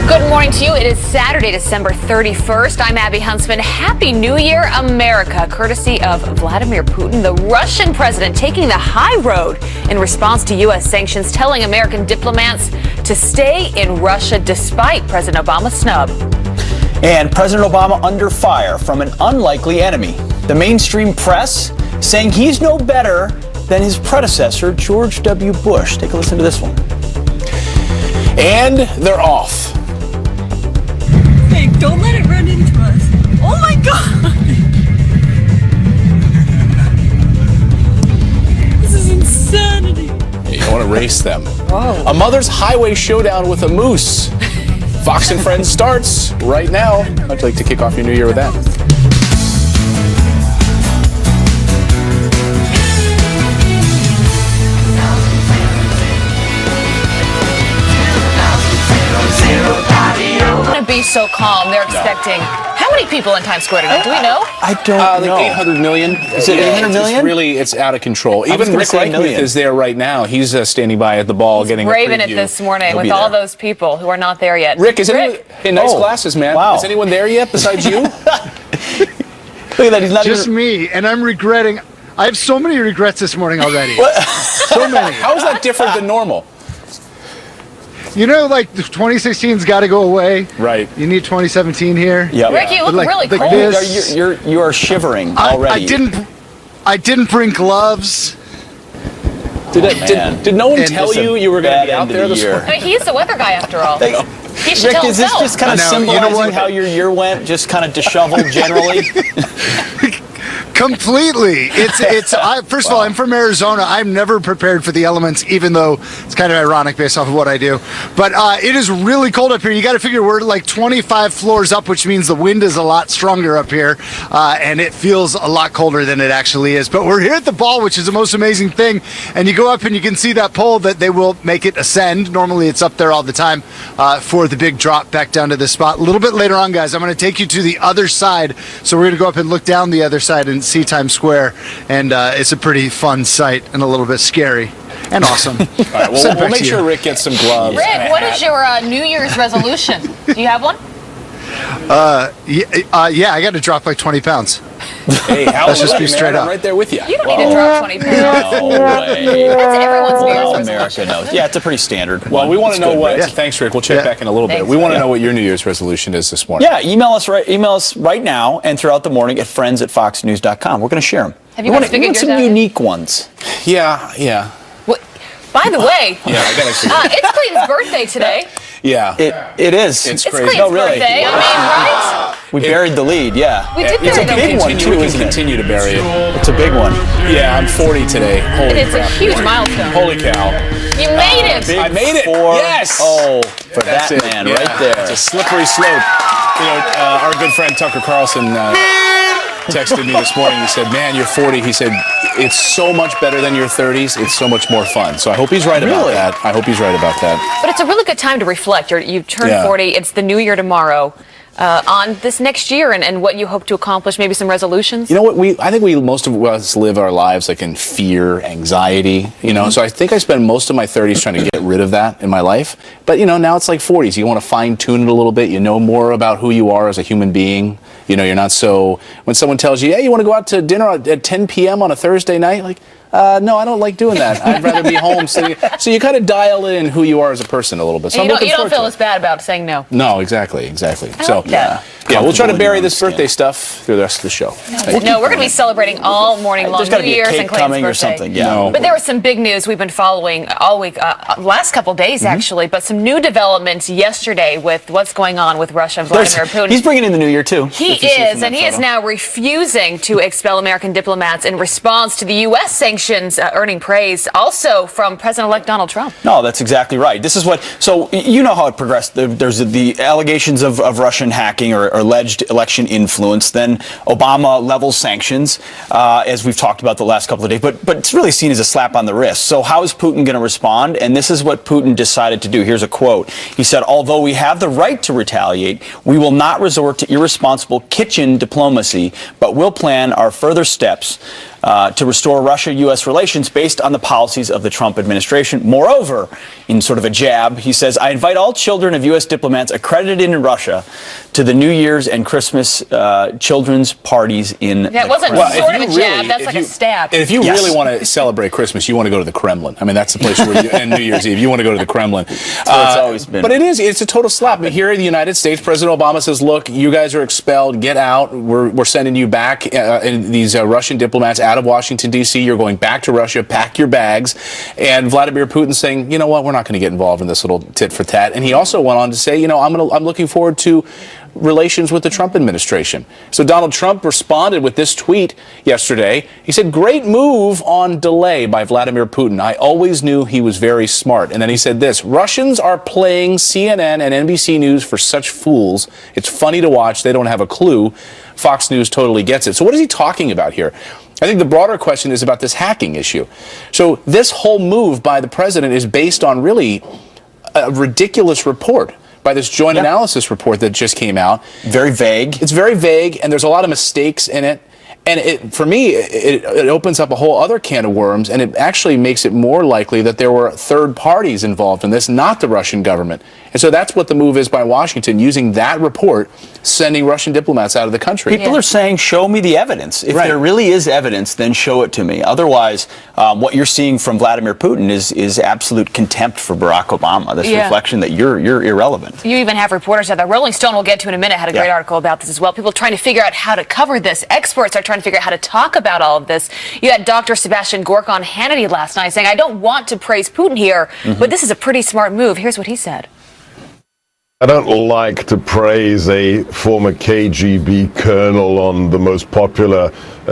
Good morning to you. It is Saturday, December 31st. I'm Abby Huntsman. Happy New Year, America, courtesy of Vladimir Putin, the Russian president, taking the high road in response to U.S. sanctions, telling American diplomats to stay in Russia despite President Obama's snub. And President Obama under fire from an unlikely enemy. The mainstream press saying he's no better than his predecessor, George W. Bush. Take a listen to this one. And they're off. Hey, don't let it run into us. Oh my God! This is insanity. You don't want to race them. Whoa. A mother's highway showdown with a moose. Fox and Friends starts right now. I'd like to kick off your new year with that. Be so calm. They're expecting how many people in Times Square tonight? Do we know? I don't know. Like 800 million. Is it 800 million? It's out of control. Even Rick Reichmuth is there right now. He's standing by at the ball, He's getting braving a it preview. this morning He'll with be all there. those people who are not there yet. Rick, is anyone in nice Oh, glasses, man? wow. Is anyone there yet besides you? Look at that. He's not Just even... me, and I'm regretting. I have so many regrets this morning already. So many. How is that different than normal? You know, like the 2016's got to go away. Right. You need 2017 here. Yeah. Rick, you look Like- really like cold. this. You are shivering already. I didn't bring gloves. Did no one And tell listen, you were going to be out there this I morning? mean, he's the weather guy after all. He should Rick, tell is this himself. just kind of I know, you know symbolizing what? how your year went? Just kind of disheveled generally? Completely. First of all, I'm from Arizona. I'm never prepared for the elements, even though it's kind of ironic based off of what I do. But it is really cold up here. You got to figure we're like 25 floors up, which means the wind is a lot stronger up here, and it feels a lot colder than it actually is. But we're here at the ball, which is the most amazing thing. And you go up and you can see that pole that they will make it ascend. Normally it's up there all the time for the big drop back down to this spot. A little bit later on, guys, I'm going to take you to the other side. So we're going to go up and look down the other side and see Times Square, and it's a pretty fun sight and a little bit scary and awesome. All right, well, we'll make sure Rick gets some gloves. Rick, what is your New Year's resolution? Do you have one? Yeah, I got to drop like 20 pounds. Hey, Let's just be straight I'm up. right there with you. You don't need to drop 20 pounds. No way. That's everyone's New Year's Well, resolution. America knows. Yeah, it's a pretty standard Well, one. we want It's to know good, what. Rick. Thanks, Rick. We'll check Yeah. back in a little bit. Thanks, We want to Rick. know what your New Year's resolution is this morning. Yeah, email us right now and throughout the morning at friends@foxnews.com. We're going to share them. Have you we guys figured want some yours out yet? unique ones. Yeah. What? By the way, Yeah, I got to figure it's Clayton's birthday today. Yeah. It is. It's It's crazy. Clayton's No, really. birthday. I mean, right? We buried the lead, yeah. We did It's bury a the big lead. one, too, We can isn't it? Continue to bury it. It's a big one. Yeah, I'm 40 today. Holy And it's a crap. huge milestone. Holy cow. You made it. I made it. Four. Yes. Oh, for That's that it. man Yeah. right there. It's a slippery slope. You know, our good friend Tucker Carlson texted me this morning. He said, man, you're 40. He said, it's so much better than your 30s. It's so much more fun. So I hope he's right about Really? that. I hope he's right about that. But it's a really good time to reflect. You turn Yeah. 40. It's the new year tomorrow. On this next year and what you hope to accomplish, maybe some resolutions? You know what? I think most of us live our lives like in fear, anxiety, you know. So I think I spent most of my 30s trying to get rid of that in my life. But, you know, now it's like 40s. You want to fine tune it a little bit. You know more about who you are as a human being. You know, you're not so, when someone tells you, hey, you want to go out to dinner at 10 p.m. on a Thursday night? Like, no, I don't like doing that. I'd rather be home sitting. So you kind of dial in who you are as a person a little bit. So And I'm looking you don't forward feel to as bad about saying no. it. No, exactly. So, like that. yeah, we'll try to Comfortable in bury your this own birthday skin. stuff through the rest of the show. No, we're going to be celebrating all morning long. There's got to New be a Year's cake and Clayton's coming or birthday. something. Yeah. No. But there was some big news we've been following all week, last couple days actually, but some new developments yesterday with what's going on with Russia and Vladimir Putin. He's bringing in the new year, too. He if you see from is, that and he is photo. now refusing to expel American diplomats in response to the U.S. sanctions, earning praise also from President-elect Donald Trump. No, that's exactly right. This is what, so you know how it progressed. There's the allegations of Russian hacking or alleged election influence. Then Obama levels sanctions, as we've talked about the last couple of days. But it's really seen as a slap on the wrist. So how is Putin going to respond? And this is what Putin decided to do. Here's a quote. He said, although we have the right to retaliate, we will not resort to irresponsible kitchen diplomacy, but will plan our further steps to restore Russia-U.S. relations based on the policies of the Trump administration. Moreover, in sort of a jab, he says, I invite all children of U.S. diplomats accredited in Russia to the New Year's and Christmas children's parties in the That wasn't Kremlin. sort of a jab. That's like a stab. If you really want to celebrate Christmas, you want to go to the Kremlin. I mean, that's the place where you, and New Year's Eve, you want to go to the Kremlin. That's where it's always been. But it's a total slap. I mean, here in the United States, President Obama says, look, you guys are expelled. Get out. We're sending you back, and these Russian diplomats out of Washington, D.C. You're going back to Russia. Pack your bags. And Vladimir Putin saying, you know what, we're not going to get involved in this little tit for tat. And he also went on to say, you know, I'm looking forward to relations with the Trump administration. So Donald Trump responded with this tweet yesterday. He said, great move on delay by Vladimir Putin. I always knew he was very smart. And then he said this, Russians are playing CNN and NBC News for such fools. It's funny to watch. They don't have a clue. Fox News totally gets it. So what is he talking about here? I think the broader question is about this hacking issue. So this whole move by the president is based on really a ridiculous report by this joint analysis report that just came out. Very vague. It's very vague, and there's a lot of mistakes in it. And for me, it opens up a whole other can of worms, and it actually makes it more likely that there were third parties involved in this, not the Russian government. And so that's what the move is by Washington, using that report, sending Russian diplomats out of the country. People are saying, show me the evidence. If there really is evidence, then show it to me. Otherwise, what you're seeing from Vladimir Putin is absolute contempt for Barack Obama, this reflection that you're irrelevant. You even have reporters out there. Rolling Stone, we'll get to in a minute, had a great article about this as well. People trying to figure out how to cover this. Experts are trying to figure out how to talk about all of this. You had Dr. Sebastian Gorka on Hannity last night saying, I don't want to praise Putin here, but this is a pretty smart move. Here's what he said. I don't like to praise a former KGB colonel on the most popular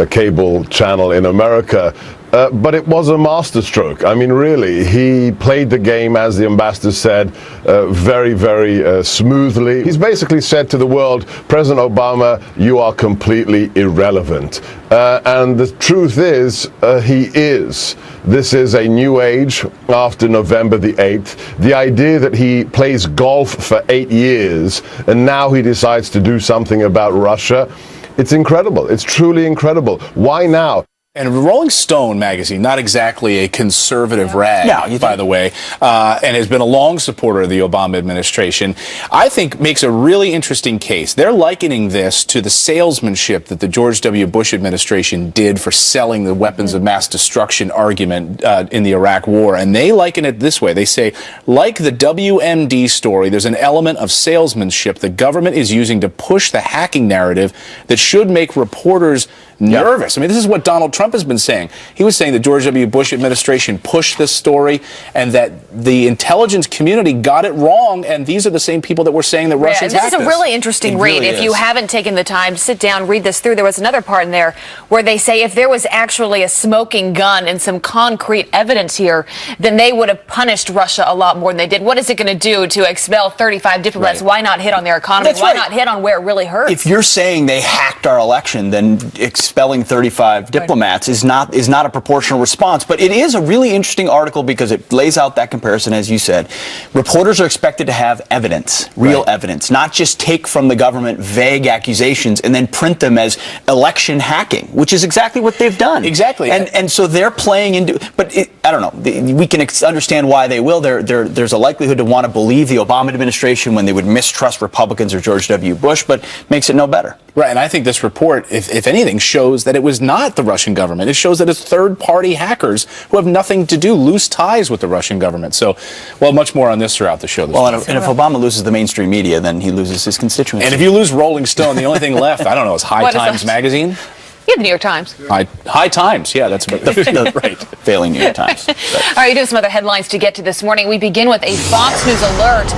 cable channel in America, but it was a masterstroke. I mean, really, he played the game, as the ambassador said, very, very smoothly. He's basically said to the world, President Obama, you are completely irrelevant. And the truth is, he is. This is a new age after November the 8th. The idea that he plays golf for 8 years and now he decides to do something about Russia, it's incredible. It's truly incredible. Why now? And Rolling Stone magazine, not exactly a conservative rag, by the way, and has been a long supporter of the Obama administration, I think makes a really interesting case. They're likening this to the salesmanship that the George W. Bush administration did for selling the weapons of mass destruction argument in the Iraq War. And they liken it this way. They say, like the WMD story, there's an element of salesmanship the government is using to push the hacking narrative that should make reporters nervous. I mean, this is what Donald Trump has been saying. He was saying the George W. Bush administration pushed this story and that the intelligence community got it wrong, and these are the same people that were saying that Russians hacked this is a really interesting read. If you haven't taken the time to sit down, read this through, there was another part in there where they say if there was actually a smoking gun and some concrete evidence here, then they would have punished Russia a lot more than they did. What is it going to do to expel 35 diplomats? Why not hit on their economy? Why not hit on where it really hurts? If you're saying they hacked our election, then expelling 35 diplomats is not a proportional response. But it is a really interesting article because it lays out that comparison, as you said. Reporters are expected to have evidence, real evidence, not just take from the government vague accusations and then print them as election hacking, which is exactly what they've done. Exactly. And so they're playing into. But I don't know. We can understand why they will. There's a likelihood to want to believe the Obama administration when they would mistrust Republicans or George W. Bush, but makes it no better. Right, and I think this report, if anything, shows that it was not the Russian government. It shows that it's third-party hackers who have nothing to do, loose ties with the Russian government. So, well, much more on this throughout the show. And if Obama loses the mainstream media, then he loses his constituency. And if you lose Rolling Stone, the only thing left, I don't know, is High Times magazine. Yeah, the New York Times. High Times, yeah, that's right. Failing New York Times. All right, you do some other headlines to get to this morning. We begin with a Fox News alert.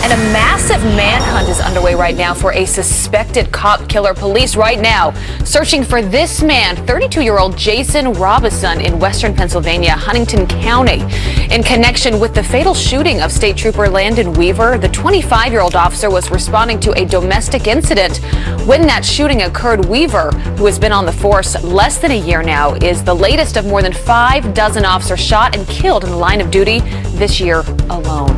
And a massive manhunt is underway right now for a suspected cop killer. Police right now searching for this man, 32-year-old Jason Robison in western Pennsylvania, Huntington County. In connection with the fatal shooting of State Trooper Landon Weaver, the 25-year-old officer was responding to a domestic incident. When that shooting occurred, Weaver, who has been on the force less than a year now, is the latest of more than 6 officers shot and killed in the line of duty this year alone.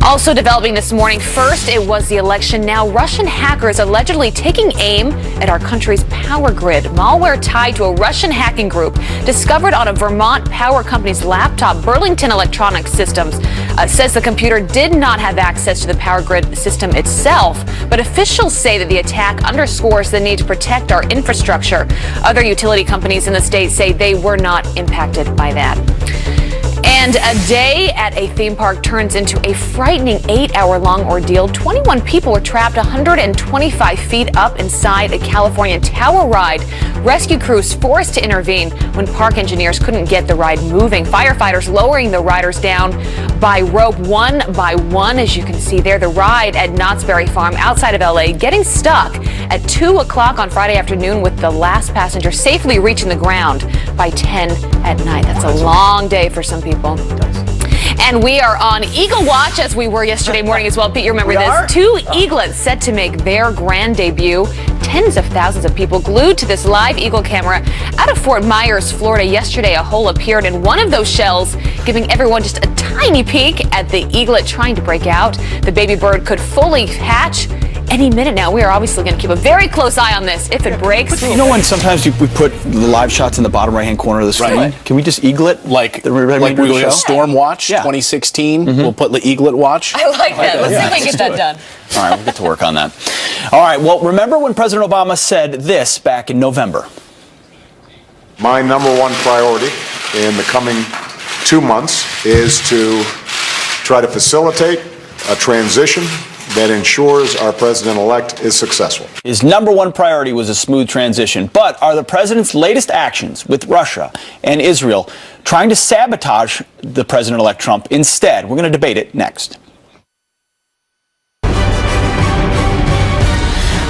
Also developing this morning, first it was the election, now Russian hackers allegedly taking aim at our country's power grid. Malware tied to a Russian hacking group discovered on a Vermont power company's laptop. Burlington Electronic Systems says the computer did not have access to the power grid system itself, but officials say that the attack underscores the need to protect our infrastructure. Other utility companies in the state say they were not impacted by that. And a day at a theme park turns into a frightening 8-hour-long ordeal. 21 people were trapped 125 feet up inside a California tower ride. Rescue crews forced to intervene when park engineers couldn't get the ride moving. Firefighters lowering the riders down by rope one by one. As you can see there, the ride at Knott's Berry Farm outside of LA getting stuck at 2 o'clock on Friday afternoon, with the last passenger safely reaching the ground by 10 at night. That's a long day for some people. And we are on Eagle Watch, as we were yesterday morning as well. Pete, you remember this? Two eaglets set to make their grand debut. Tens of thousands of people glued to this live eagle camera out of Fort Myers, Florida. Yesterday, a hole appeared in one of those shells, giving everyone just a tiny peek at the eaglet trying to break out. The baby bird could fully hatch any minute now. We are obviously going to keep a very close eye on this. If it breaks, you know when sometimes we put the live shots in the bottom right-hand corner of the screen? Right. Can we just eaglet like the we have Storm Watch 2016? We'll put the Eaglet Watch. I like that. Let's see if we can get that done. All right, we'll get to work on that. All right, well, remember when President Obama said this back in November? My number one priority in the coming 2 months is to try to facilitate a transition that ensures our president-elect is successful. His number one priority was a smooth transition. But are the president's latest actions with Russia and Israel trying to sabotage the president-elect Trump instead? We're going to debate it next.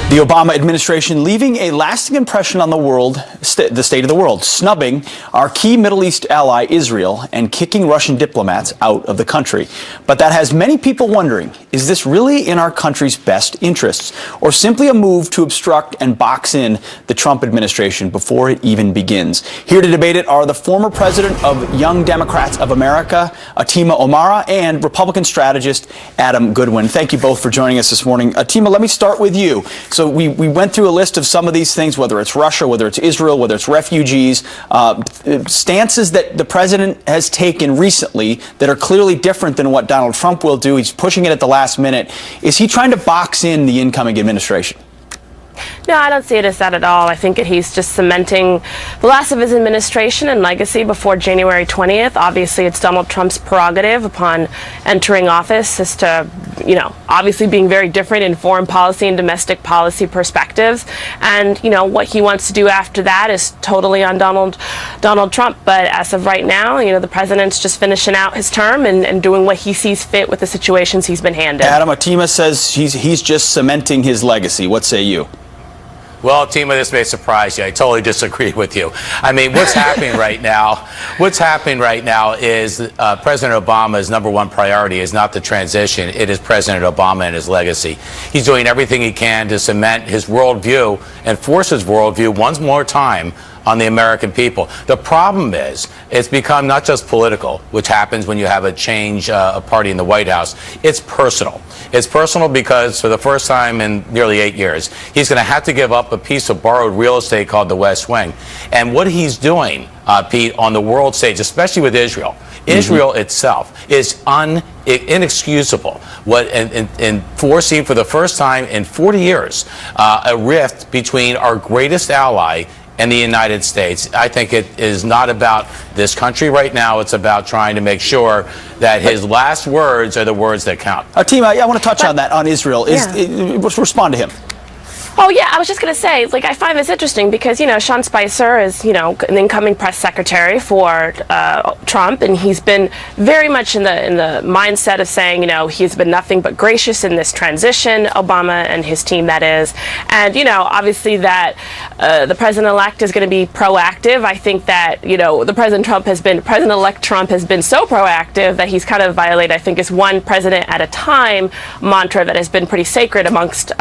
The Obama administration leaving a lasting impression on the world, the state of the world, snubbing our key Middle East ally Israel and kicking Russian diplomats out of the country. But that has many people wondering, is this really in our country's best interests, or simply a move to obstruct and box in the Trump administration before it even begins? Here to debate it are the former president of Young Democrats of America, Atima Omara, and Republican strategist Adam Goodwin. Thank you both for joining us this morning. Atima, let me start with you. So we went through a list of some of these things, whether it's Russia, whether it's Israel, whether it's refugees, stances that the president has taken recently that are clearly different than what Donald Trump will do. He's pushing it at the last minute. Is he trying to box in the incoming administration? No, I don't see it as that at all. I think that he's just cementing the last of his administration and legacy before January 20th. Obviously, it's Donald Trump's prerogative upon entering office as to, obviously being very different in foreign policy and domestic policy perspectives. And, what he wants to do after that is totally on Donald Trump. But as of right now, the president's just finishing out his term and doing what he sees fit with the situations he's been handed. Adam, Atima says he's just cementing his legacy. What say you? Well, Tima, this may surprise you. I totally disagree with you. I mean, what's happening right now? What's happening right now is President Obama's number one priority is not the transition. It is President Obama and his legacy. He's doing everything he can to cement his worldview and force his worldview once more time on the American people. The problem is it's become not just political, which happens when you have a change of party in the White House. It's personal. It's personal because for the first time in nearly 8 years, he's going to have to give up a piece of borrowed real estate called the West Wing. And what he's doing, Pete, on the world stage, especially with Israel, Israel itself is inexcusable. In foreseeing for the first time in 40 years a rift between our greatest ally and the United States. I think it is not about this country right now. It's about trying to make sure that his last words are the words that count. Atima, I want to touch on that, on Israel. Respond to him. Oh, yeah, I was just going to say, I find this interesting because, Sean Spicer is, an incoming press secretary for Trump, and he's been very much in the mindset of saying, he's been nothing but gracious in this transition, Obama and his team, that is. And, obviously that the president-elect is going to be proactive. I think that, the President-elect Trump has been so proactive that he's kind of violated, I think, his one president at a time mantra that has been pretty sacred amongst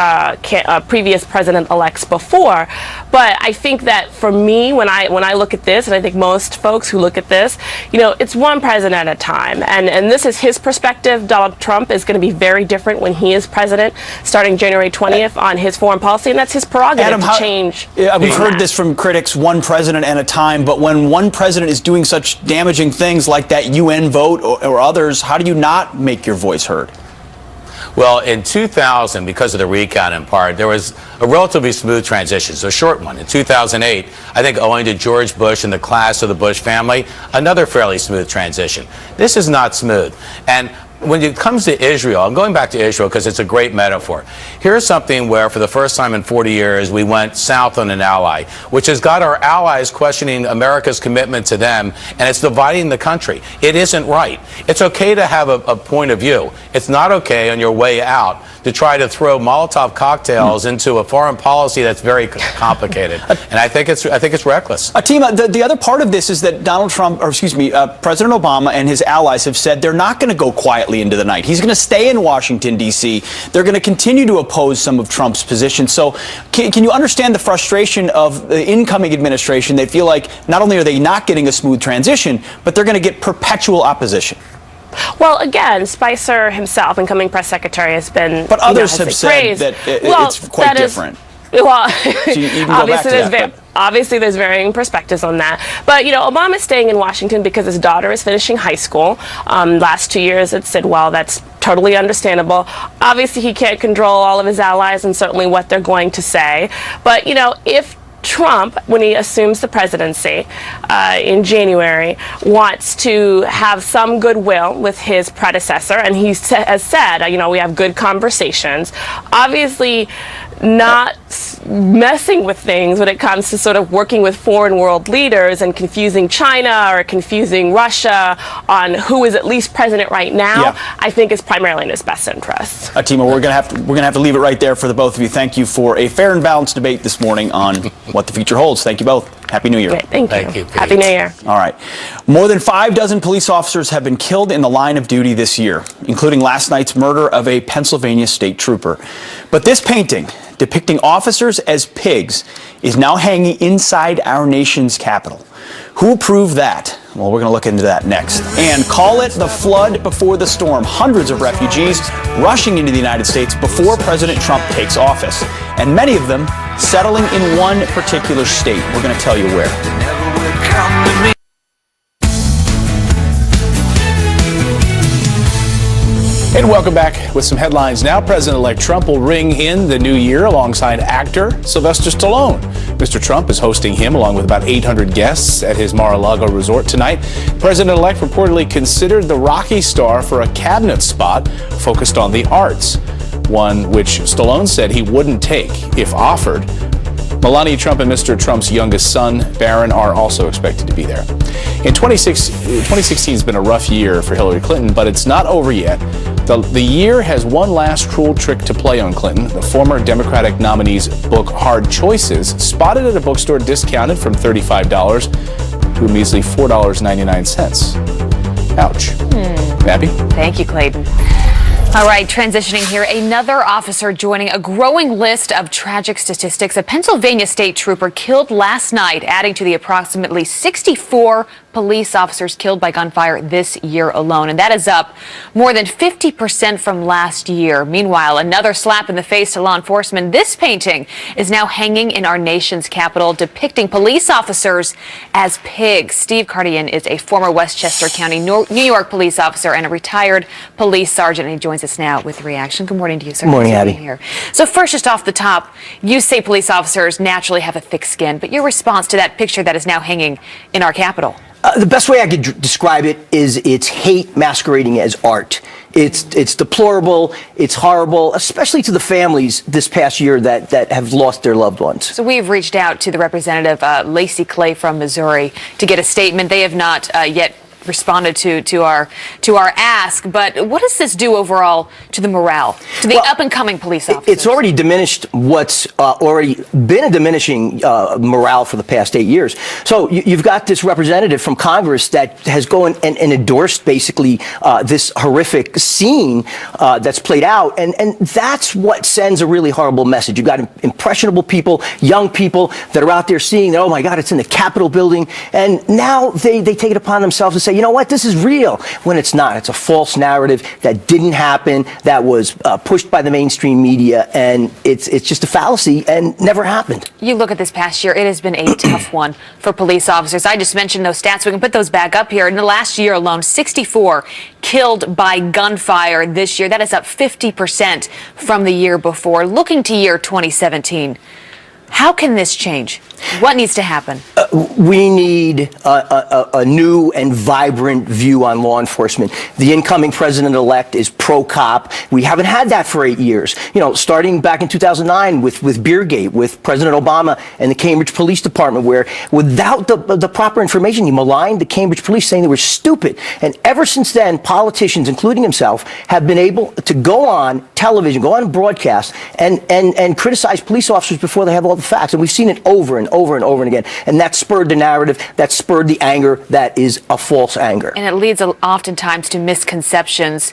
previous vice president-elects before. But I think that for me, when I look at this, and I think most folks who look at this, it's one president at a time. And this is his perspective. Donald Trump is going to be very different when he is president, starting January 20th on his foreign policy, and that's his prerogative to change. We've heard this from critics, one president at a time, but when one president is doing such damaging things like that UN vote or others, how do you not make your voice heard? Well, in 2000, because of the recount in part, there was a relatively smooth transition, so a short one. In 2008, I think owing to George Bush and the class of the Bush family, another fairly smooth transition. This is not smooth. And when it comes to Israel, I'm going back to Israel because it's a great metaphor. Here's something where for the first time in 40 years, we went south on an ally, which has got our allies questioning America's commitment to them, and it's dividing the country. It isn't right. It's okay to have a point of view. It's not okay on your way out to try to throw Molotov cocktails into a foreign policy that's very complicated. And I think it's reckless. Atima, the other part of this is that President Obama and his allies have said they're not going to go quietly into the night. He's going to stay in Washington, D.C. They're going to continue to oppose some of Trump's positions. So can you understand the frustration of the incoming administration? They feel like not only are they not getting a smooth transition, but they're going to get perpetual opposition. Well, again, Spicer himself, incoming press secretary, has been. But others have said that it's quite different. Well, so obviously there's varying perspectives on that. But, Obama's staying in Washington because his daughter is finishing high school. Last 2 years, it said, well, that's totally understandable. Obviously, he can't control all of his allies and certainly what they're going to say. But, if Trump, when he assumes the presidency in January, wants to have some goodwill with his predecessor, and he has said, we have good conversations, obviously not messing with things when it comes to sort of working with foreign world leaders and confusing China or confusing Russia on who is at least president right now, I think is primarily in his best interest. Atima, we're gonna have to leave it right there for the both of you. Thank you for a fair and balanced debate this morning on what the future holds. Thank you both. Happy New Year. Great, thank you. Happy New Year. All right. More than 6 police officers have been killed in the line of duty this year, including last night's murder of a Pennsylvania state trooper. But this painting depicting officers as pigs is now hanging inside our nation's capital. Who approved that? Well, we're going to look into that next. And call it the flood before the storm. Hundreds of refugees rushing into the United States before President Trump takes office. And many of them settling in one particular state. We're going to tell you where. And welcome back with some headlines now. President-elect Trump will ring in the new year alongside actor Sylvester Stallone. Mr. Trump is hosting him along with about 800 guests at his Mar-a-Lago resort tonight. President-elect reportedly considered the Rocky star for a cabinet spot focused on the arts, one which Stallone said he wouldn't take if offered. Melania Trump and Mr. Trump's youngest son, Barron, are also expected to be there. 2016 has been a rough year for Hillary Clinton, but it's not over yet. The year has one last cruel trick to play on Clinton. The former Democratic nominee's book, Hard Choices, spotted at a bookstore discounted from $35 to a measly $4.99. Ouch. Abby? Thank you, Clayton. All right, transitioning here, another officer joining a growing list of tragic statistics. A Pennsylvania state trooper killed last night, adding to the approximately 64 police officers killed by gunfire this year alone. And that is up more than 50% from last year. Meanwhile, another slap in the face to law enforcement. This painting is now hanging in our nation's capital, depicting police officers as pigs. Steve Cardian is a former Westchester County, New York police officer and a retired police sergeant. And he joins us now with reaction. Good morning to you, sir. Good morning, Abby. Here. So first, just off the top, you say police officers naturally have a thick skin, but your response to that picture that is now hanging in our capital? The best way I could describe it is it's hate masquerading as art. It's deplorable, it's horrible, especially to the families this past year that have lost their loved ones. So we've reached out to the representative, Lacey Clay from Missouri, to get a statement. They have not yet responded to our ask. But what does this do overall to the morale, to the up and coming police officers? It's already diminished what's already been a diminishing morale for the past 8 years. So you've got this representative from Congress that has gone and endorsed basically this horrific scene that's played out, and that's what sends a really horrible message. You've got impressionable people, young people that are out there seeing that, oh my God, it's in the Capitol building, and now they take it upon themselves to say, you know what, this is real, when it's not. It's a false narrative that didn't happen, that was pushed by the mainstream media, and it's just a fallacy and never happened. You look at this past year, it has been a tough one for police officers. I just mentioned those stats. We can put those back up here. In the last year alone, 64 killed by gunfire this year. That is up 50% from the year before. Looking to year 2017, how can this change? What needs to happen? We need a new and vibrant view on law enforcement. The incoming president-elect is pro-cop. We haven't had that for 8 years. You know, starting back in 2009 with Beergate, with President Obama and the Cambridge Police Department, where without the proper information, he maligned the Cambridge police, saying they were stupid. And ever since then, politicians, including himself, have been able to go on television, go on broadcast, and criticize police officers before they have all the facts. And we've seen it over and over and over and again. And that spurred the narrative, that spurred the anger that is a false anger. And it leads oftentimes to misconceptions.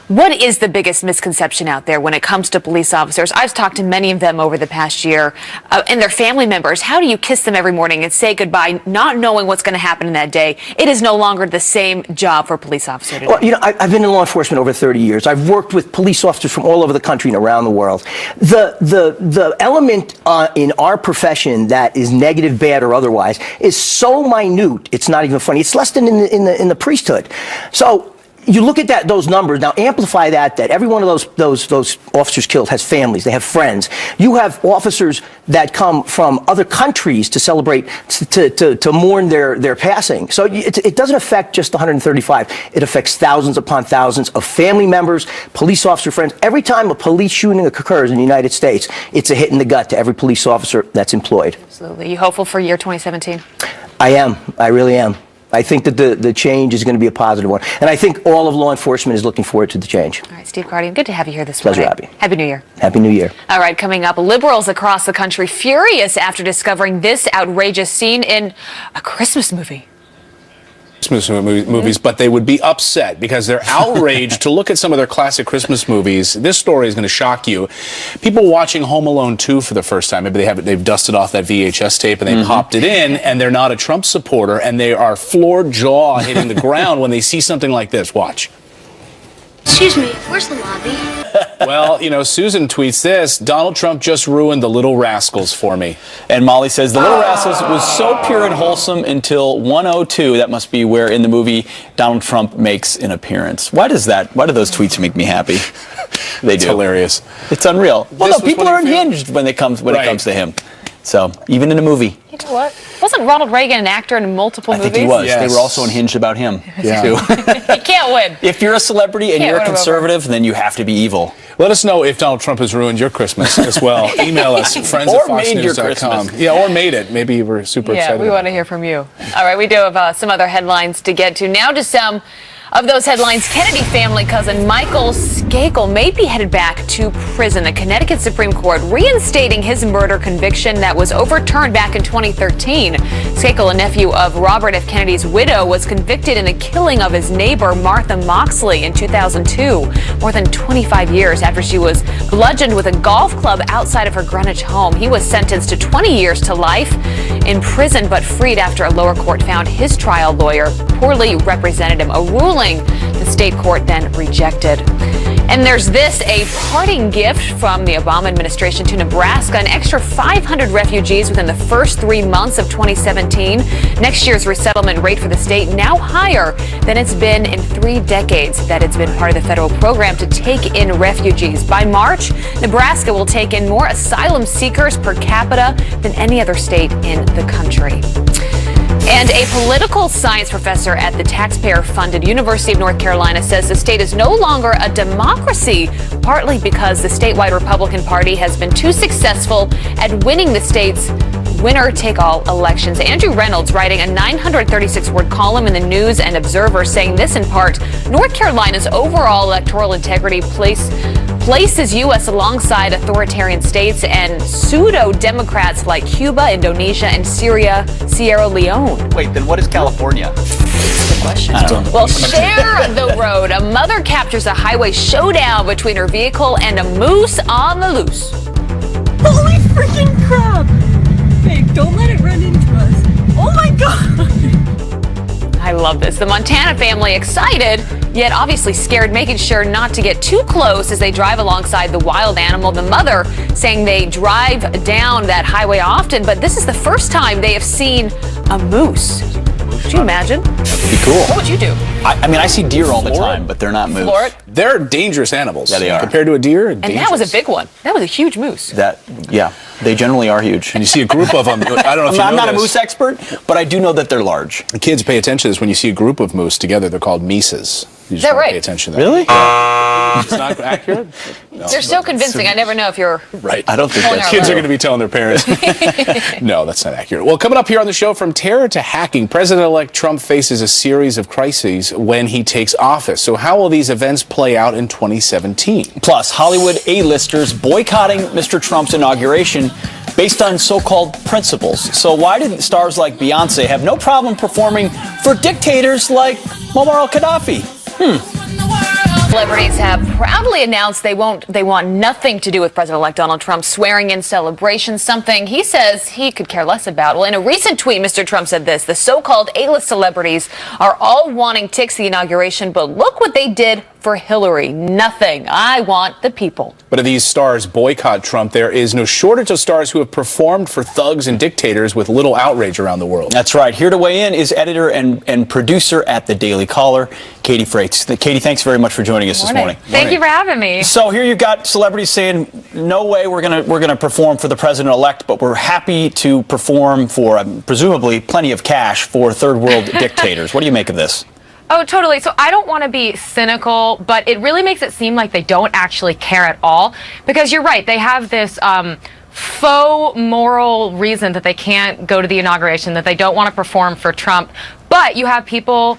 What is the biggest misconception out there when it comes to police officers? I've talked to many of them over the past year and their family members. How do you kiss them every morning and say goodbye, not knowing what's going to happen in that day? It is no longer the same job for a police officer today. Well, you know, I've been in law enforcement over 30 years. I've worked with police officers from all over the country and around the world. The element in our profession that is negative, bad, or otherwise is so minute, it's not even funny. It's less than in the priesthood. So you look at those numbers, now amplify that every one of those officers killed has families, they have friends. You have officers that come from other countries to celebrate, to mourn their passing. So it doesn't affect just 135. It affects thousands upon thousands of family members, police officer friends. Every time a police shooting occurs in the United States, it's a hit in the gut to every police officer that's employed. Absolutely. You hopeful for year 2017? I am. I really am. I think that the change is going to be a positive one. And I think all of law enforcement is looking forward to the change. All right, Steve Guardian, good to have you here this Pleasure, morning. Abby. Happy New Year. Happy New Year. All right, coming up, liberals across the country furious after discovering this outrageous scene in a Christmas movie. Christmas movies, but they would be upset because they're outraged to look at some of their classic Christmas movies. This story is going to shock you. People watching Home Alone 2 for the first time, maybe they've dusted off that VHS tape and they popped it in, and they're not a Trump supporter, and they are floored, jaw hitting the ground when they see something like this. Watch. Excuse me, where's the lobby? Well, you know, Susan tweets this: Donald Trump just ruined The Little Rascals for me. And Molly says The Little Rascals was so pure and wholesome until 102. That must be where in the movie Donald Trump makes an appearance. Why do those tweets make me happy? They do. It's hilarious. It's unreal. Well, no, people are unhinged when it comes to him. So even in a movie. You know what? Wasn't Ronald Reagan an actor in multiple movies? I think he was. Yes. They were also unhinged about him, too. You can't win. If you're a celebrity and you're a conservative, then you have to be evil. Let us know if Donald Trump has ruined your Christmas as well. Email us, friends@foxnews.com. Yeah, or made it. Maybe you were super excited. Yeah, we want to hear from you. All right, we do have some other headlines to get to. Now to some of those headlines. Kennedy family cousin Michael Skakel may be headed back to prison. The Connecticut Supreme Court reinstating his murder conviction that was overturned back in 2013. Skakel, a nephew of Robert F. Kennedy's widow, was convicted in the killing of his neighbor Martha Moxley in 2002, more than 25 years after she was bludgeoned with a golf club outside of her Greenwich home. He was sentenced to 20 years to life in prison, but freed after a lower court found his trial lawyer poorly represented him, a ruling the state court then rejected. And there's this, a parting gift from the Obama administration to Nebraska, an extra 500 refugees within the first 3 months of 2017. Next year's resettlement rate for the state now higher than it's been in 3 decades that it's been part of the federal program to take in refugees. By March, Nebraska will take in more asylum seekers per capita than any other state in the country. And a political science professor at the taxpayer-funded University of North Carolina says the state is no longer a democracy, partly because the statewide Republican Party has been too successful at winning the state's winner-take-all elections. Andrew Reynolds writing a 936-word column in the News and Observer saying this in part, North Carolina's overall electoral integrity places U.S. alongside authoritarian states and pseudo-democrats like Cuba, Indonesia, and Sierra Leone. Wait, then what is California? Good question. Well, share the road. A mother captures a highway showdown between her vehicle and a moose on the loose. Holy freaking crap! Vic, don't let it run into us. Oh my god! I love this. The Montana family excited, yet obviously scared, making sure not to get too close as they drive alongside the wild animal. The mother saying they drive down that highway often, but this is the first time they have seen a moose. Could you imagine? That would be cool. What would you do? I mean, I see deer all the time, but they're not moose. Floor it? They're dangerous animals. Yeah, they are. Compared to a deer, And that was a big one. That was a huge moose. Yeah, they generally are huge. And you see a group of them. I don't know if you know I'm not a this. moose expert, but I do know that they're large. The kids pay attention to this. When you see a group of moose together, they're called meeses. You just Is that wanna right? Pay attention to that. Really? It's not accurate? No. They're so convincing. I never know if you're Right. I don't think Pulling that's our Kids are load. going to be telling their parents. No, that's not accurate. Well, coming up here on the show, from terror to hacking, President-elect Trump faces a series of crises when he takes office. So how will these events play out in 2017? Plus, Hollywood A-listers boycotting Mr. Trump's inauguration based on so-called principles. So why did stars like Beyonce have no problem performing for dictators like Muammar al-Gaddafi? Celebrities have proudly announced they want nothing to do with President-elect Donald Trump's swearing-in celebration, something he says he could care less about. Well, in a recent tweet, Mr. Trump said this: the so-called A-list celebrities are all wanting tickets to the inauguration, but look what they did for Hillary. Nothing. I want the people. But if these stars boycott Trump, there is no shortage of stars who have performed for thugs and dictators with little outrage around the world. That's right. Here to weigh in is editor and producer at The Daily Caller, Katie Freites. Katie, thanks very much for joining us this morning. Thank you for having me. So here you've got celebrities saying, no way we're gonna perform for the president-elect, but we're happy to perform for presumably plenty of cash for third world dictators. What do you make of this? Oh, totally. So I don't want to be cynical, but it really makes it seem like they don't actually care at all. Because you're right, they have this faux moral reason that they can't go to the inauguration, that they don't want to perform for Trump. But you have people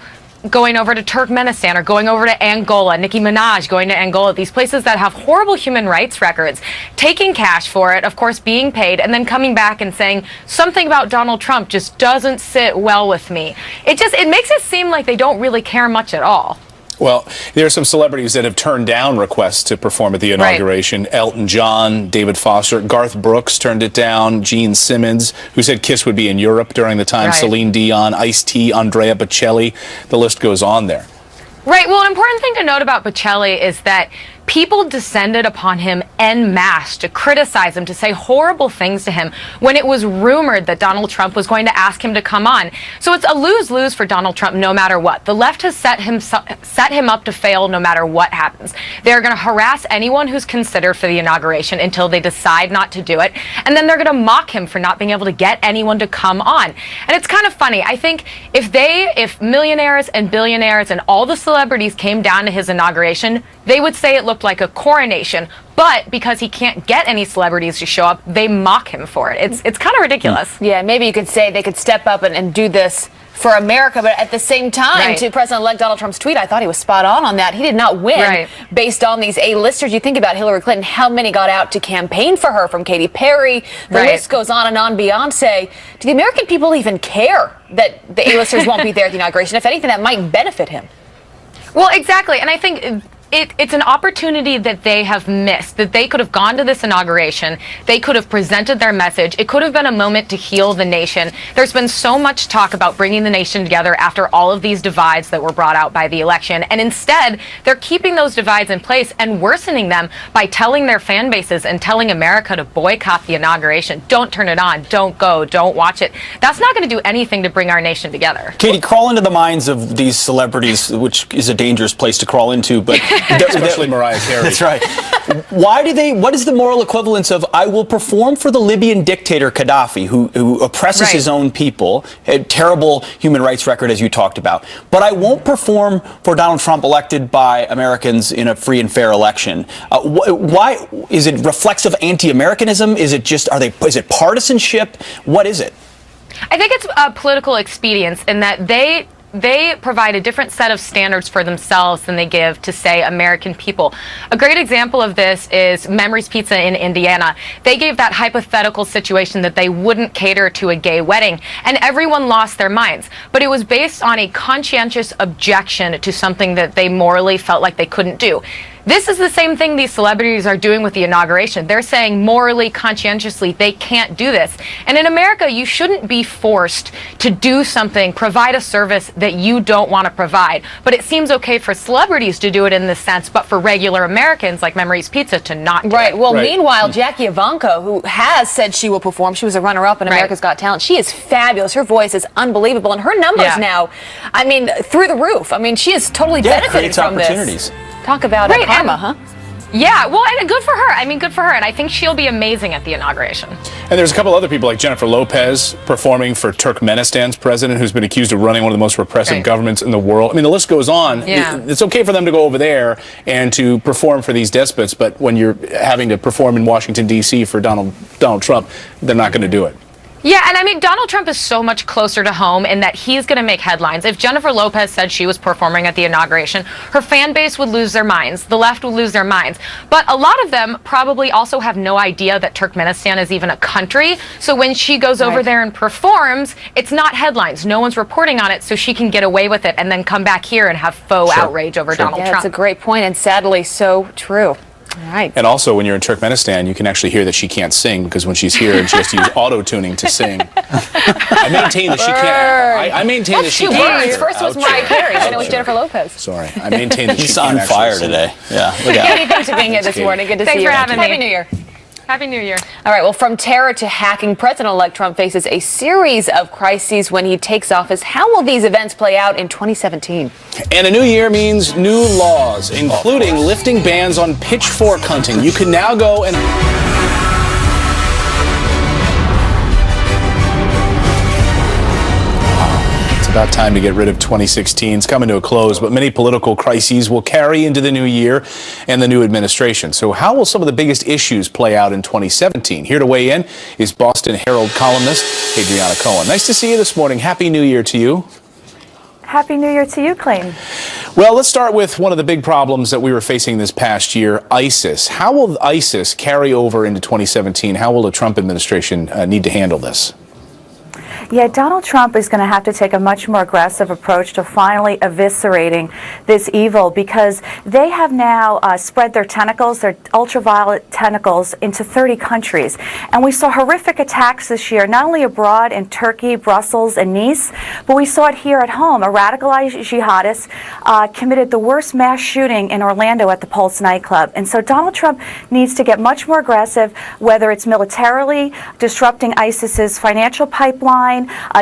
going over to Turkmenistan or going over to Angola, Nicki Minaj going to Angola, these places that have horrible human rights records, taking cash for it, of course being paid, and then coming back and saying something about Donald Trump just doesn't sit well with me. It makes it seem like they don't really care much at all. Well, there are some celebrities that have turned down requests to perform at the inauguration. Right. Elton John, David Foster, Garth Brooks turned it down. Gene Simmons, who said Kiss would be in Europe during the time. Right. Celine Dion, Ice-T, Andrea Bocelli. The list goes on there. Right. Well, an important thing to note about Bocelli is that people descended upon him en masse to criticize him, to say horrible things to him when it was rumored that Donald Trump was going to ask him to come on. So it's a lose-lose for Donald Trump no matter what. The left has set him up to fail no matter what happens. They're going to harass anyone who's considered for the inauguration until they decide not to do it. And then they're going to mock him for not being able to get anyone to come on. And it's kind of funny. I think if millionaires and billionaires and all the celebrities came down to his inauguration, they would say it looked like a coronation, but because he can't get any celebrities to show up, they mock him for it. It's kind of ridiculous. Yeah, maybe you could say they could step up and do this for America, but at the same time, Right. to President-elect Donald Trump's tweet, I thought he was spot on that. He did not win Right. based on these A-listers. You think about Hillary Clinton, how many got out to campaign for her, from Katy Perry, the Right. list goes on and on, Beyonce. Do the American people even care that the A-listers won't be there at the inauguration? If anything, that might benefit him. Well, exactly. And I think it's an opportunity that they have missed, that they could have gone to this inauguration. They could have presented their message. It could have been a moment to heal the nation. There's been so much talk about bringing the nation together after all of these divides that were brought out by the election. And instead, they're keeping those divides in place and worsening them by telling their fan bases and telling America to boycott the inauguration. Don't turn it on. Don't go. Don't watch it. That's not going to do anything to bring our nation together. Katie, crawl into the minds of these celebrities, which is a dangerous place to crawl into, but Especially Mariah Carey. That's right. What is the moral equivalence of I will perform for the Libyan dictator Gaddafi, who oppresses his own people, a terrible human rights record as you talked about, but I won't perform for Donald Trump elected by Americans in a free and fair election? Why is it reflexive anti-Americanism? Is it is it partisanship? What is it? I think it's political expedience in that they provide a different set of standards for themselves than they give to, say, American people. A great example of this is Memories Pizza in Indiana. They gave that hypothetical situation that they wouldn't cater to a gay wedding, and everyone lost their minds. But it was based on a conscientious objection to something that they morally felt like they couldn't do. This is the same thing these celebrities are doing with the inauguration. They're saying morally, conscientiously, they can't do this. And in America, you shouldn't be forced to do something, provide a service that you don't want to provide. But it seems okay for celebrities to do it in this sense, but for regular Americans like Memories Pizza to not do it. Well, meanwhile, Jackie Ivanko, who has said she will perform, she was a runner-up in America's Got Talent. She is fabulous. Her voice is unbelievable. And her numbers now, I mean, through the roof. I mean, she is totally benefiting from opportunities. This. Talk about karma, huh? Yeah, well, and good for her. I mean, good for her. And I think she'll be amazing at the inauguration. And there's a couple other people like Jennifer Lopez performing for Turkmenistan's president, who's been accused of running one of the most repressive governments in the world. I mean, the list goes on. Yeah. It's okay for them to go over there and to perform for these despots, but when you're having to perform in Washington, D.C. for Donald Trump, they're not going to do it. Yeah, and I mean, Donald Trump is so much closer to home in that he's going to make headlines. If Jennifer Lopez said she was performing at the inauguration, her fan base would lose their minds. The left would lose their minds. But a lot of them probably also have no idea that Turkmenistan is even a country. So when she goes over there and performs, it's not headlines. No one's reporting on it, so she can get away with it and then come back here and have faux outrage over Donald Trump. That's a great point, and sadly so true. All right. And also, when you're in Turkmenistan, you can actually hear that she can't sing because when she's here, and she has to use auto-tuning to sing. I maintain that she can't. I maintain that she can't. First was Mariah Carey, then it was Jennifer Lopez. Sorry, I maintain that She's she can't. on fire today. Yeah. Look out. Katie, thanks for being here this morning. Good to see you. Thanks for having me. Happy New Year. Happy New Year. All right, well, from terror to hacking, President-elect Trump faces a series of crises when he takes office. How will these events play out in 2017? And a new year means new laws, including lifting bans on pitchfork hunting. You can now go and... About time to get rid of 2016. It's coming to a close, but many political crises will carry into the new year and the new administration. So how will some of the biggest issues play out in 2017? Here to weigh in is Boston Herald columnist Adriana Cohen. Nice to see you this morning. Happy New Year to you. Happy New Year to you, Clayton. Well, let's start with one of the big problems that we were facing this past year, ISIS. How will ISIS carry over into 2017? How will the Trump administration need to handle this? Yeah, Donald Trump is going to have to take a much more aggressive approach to finally eviscerating this evil, because they have now spread their tentacles, their ultraviolet tentacles, into 30 countries. And we saw horrific attacks this year, not only abroad in Turkey, Brussels, and Nice, but we saw it here at home. A radicalized jihadist committed the worst mass shooting in Orlando at the Pulse nightclub. And so Donald Trump needs to get much more aggressive, whether it's militarily, disrupting ISIS's financial pipeline,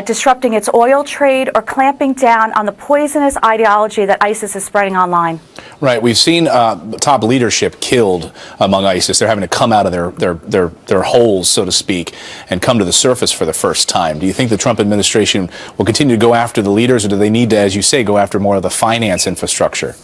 disrupting its oil trade, or clamping down on the poisonous ideology that ISIS is spreading online. Right. We've seen top leadership killed among ISIS. They're having to come out of their holes, so to speak, and come to the surface for the first time. Do you think the Trump administration will continue to go after the leaders, or do they need to, as you say, go after more of the finance infrastructure?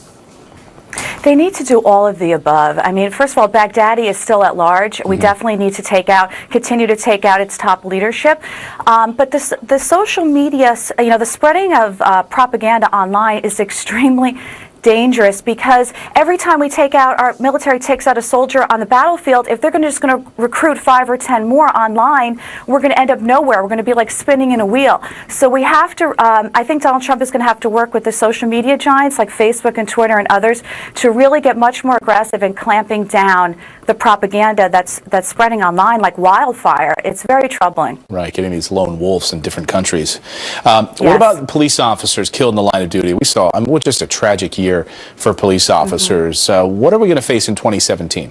They need to do all of the above. I mean, first of all, Baghdadi is still at large. We definitely need to continue to take out its top leadership. But the social media, the spreading of propaganda online is extremely dangerous, because every time our military takes out a soldier on the battlefield, if they're just going to recruit 5 or 10 more online, we're going to end up nowhere. We're going to be like spinning in a wheel. So we have to, I think Donald Trump is going to have to work with the social media giants like Facebook and Twitter and others to really get much more aggressive in clamping down the propaganda that's spreading online like wildfire. It's very troubling. Right, getting these lone wolves in different countries. What about police officers killed in the line of duty? We saw, just a tragic year for police officers. What are we going to face in 2017?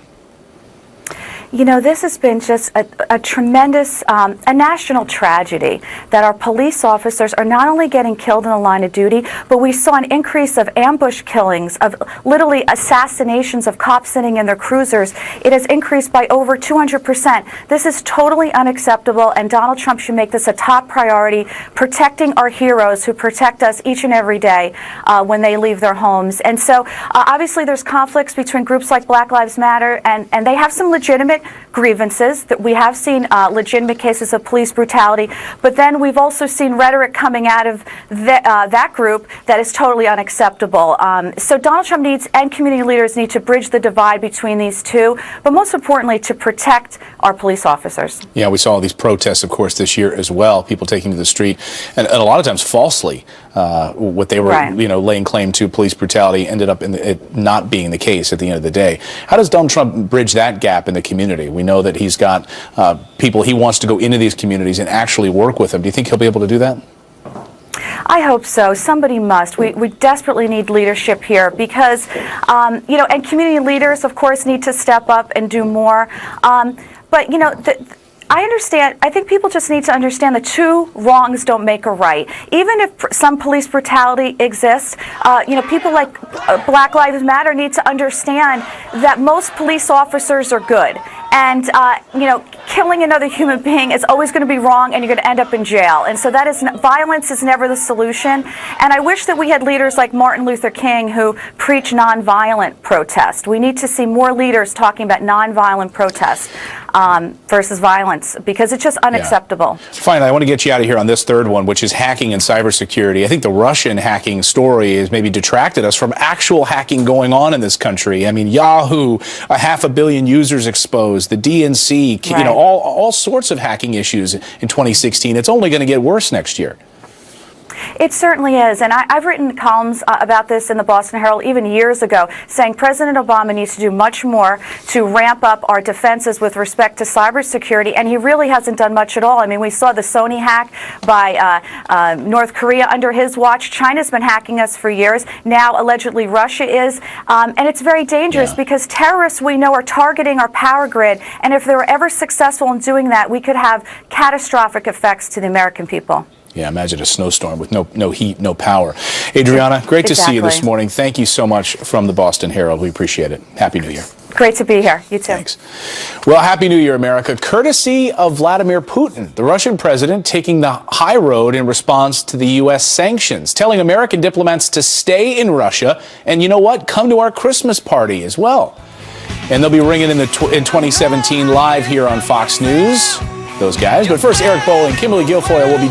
You know, this has been just a tremendous, a national tragedy that our police officers are not only getting killed in the line of duty, but we saw an increase of ambush killings, of literally assassinations of cops sitting in their cruisers. It has increased by over 200%. This is totally unacceptable, and Donald Trump should make this a top priority, protecting our heroes who protect us each and every day when they leave their homes. And so, obviously, there's conflicts between groups like Black Lives Matter, and they have some legitimate grievances. That we have seen legitimate cases of police brutality, but then we've also seen rhetoric coming out of that group that is totally unacceptable. So Donald Trump needs, and community leaders need, to bridge the divide between these two, but most importantly, to protect our police officers. Yeah, we saw all these protests, of course, this year as well. People taking to the street, and a lot of times falsely, what they were, Right. laying claim to police brutality ended up in it not being the case at the end of the day. How does Donald Trump bridge that gap in the community? We know that he's got people he wants to go into these communities and actually work with them. Do you think he'll be able to do that? I hope so. Somebody must. We desperately need leadership here because, and community leaders, of course, need to step up and do more. But, I understand. I think people just need to understand that two wrongs don't make a right. Even if some police brutality exists, people like Black Lives Matter need to understand that most police officers are good. And, killing another human being is always going to be wrong, and you're going to end up in jail. And so violence is never the solution. And I wish that we had leaders like Martin Luther King who preach nonviolent protest. We need to see more leaders talking about nonviolent protest versus violence, because it's just unacceptable. Yeah. Finally, I want to get you out of here on this third one, which is hacking and cybersecurity. I think the Russian hacking story has maybe detracted us from actual hacking going on in this country. I mean, Yahoo, 500 million users exposed, the DNC, Right. all sorts of hacking issues in 2016. It's only going to get worse next year. It certainly is, and I've written columns about this in the Boston Herald even years ago, saying President Obama needs to do much more to ramp up our defenses with respect to cybersecurity, and he really hasn't done much at all. I mean, we saw the Sony hack by North Korea under his watch. China's been hacking us for years. Now, allegedly, Russia is, and it's very dangerous because terrorists, we know, are targeting our power grid, and if they were ever successful in doing that, we could have catastrophic effects to the American people. Yeah, imagine a snowstorm with no heat, no power. Adriana, great to see you this morning. Thank you so much from the Boston Herald. We appreciate it. Happy New Year. Great to be here. You too. Thanks. Well, Happy New Year, America. Courtesy of Vladimir Putin, the Russian president taking the high road in response to the U.S. sanctions, telling American diplomats to stay in Russia and, you know what, come to our Christmas party as well. And they'll be ringing in 2017 live here on Fox News, those guys. But first, Eric Boling, Kimberly Guilfoyle will be